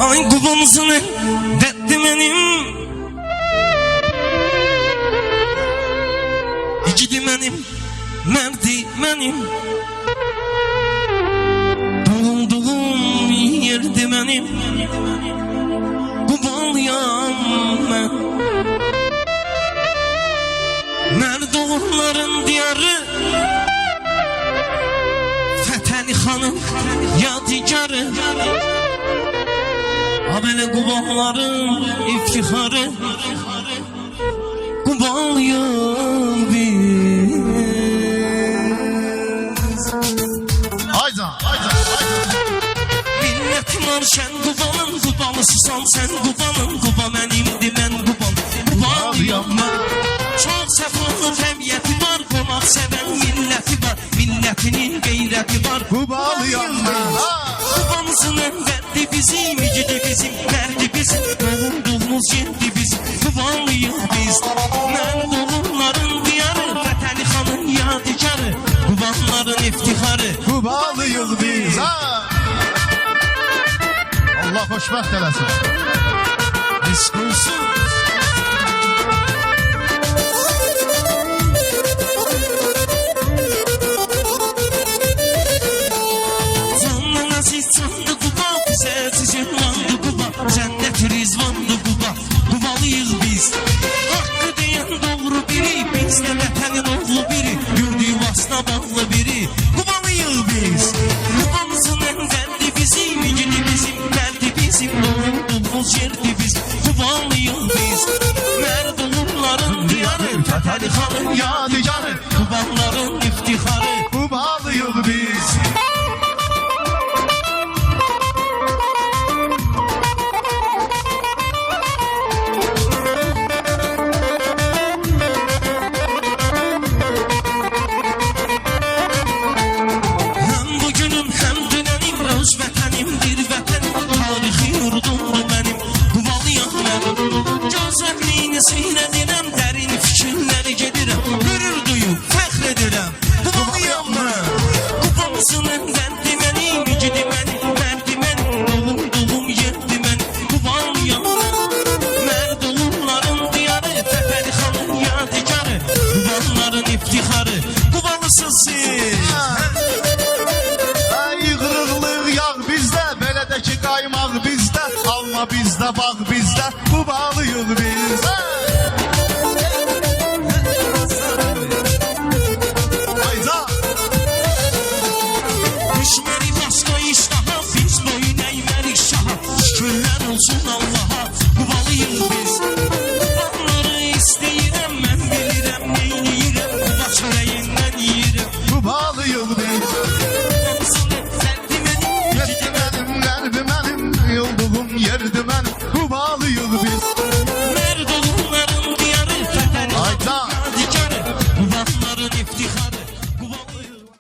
Ay Qubanızın derdi benim, igidi benim, merdi benim, doğulduğum yerdi benim. Qubanlıyam ben, nerede oğulların diyarı, Fətəli xanın yadigarı, Abele Qubanların iftixarı, Qubanlıyam biz. Aycan. Milletim var şen Qubanın, Qubanlısısan sen Qubanın, Quban mənimdir mən Quban, Qubanlıyam mən. Çok səfalı təbiyyəti var, qonaq sevən milləti var, millətinin qeyrəti var, Qubanlıyam ben. Qubanızın ənvərdi bizim, igidi bizim, mərdi bizim, doğulduğumuz yerdi bizim, Qubanlıyıq biz. Mərd oğulların diyarı, Fətəli xanın yadigarı, Qubanların iftixarı, Qubanlıyız biz. Allah xoşbəxt eləsin. risk olsun. Candan aziz candı Quba, bizə cicillandı Quba, cənnət rizvandı Quba, Qubalıyıq biz. Haqqı deyən doğru biri, bizdə vətənin oğlu biri, gördüyü vasına bağlı biri, Qubalıyıq biz. Qubamızın ənvərdi bizim, igidi bizim, mərdi bizim, doğulduğumuz yerdi biz, Qubalıyıq biz. Mərd oğulların diyarı, Fətəli xanın yadigarı, Qubanların iftixarı, Qubanlıyız biz. Hem bugünüm hem dönenim, öz vətənimdir vətənim, tarixi yurdumdur mənim, Qubalıyam mən. Gözəlliyini seyr edirəm, dərin fikirləri gedirəm, qürür duyub fəxr edirəm, Qubalıyam mən. Qubamızın ənvərdi mənim, igidi mənim, mərdi mənim, doğulduğum yerdi mənim, Qubalıyam mən. Mərd oğulların diyarı, Fətəli xanın yadigarı, Qubanların iftixarı, Qubalısız siz. Yığırıqlıq yağ bizdə, belədəki qaymaq bizdə, alma bizdə, bağ bizdə, Qubanlıyıq biz.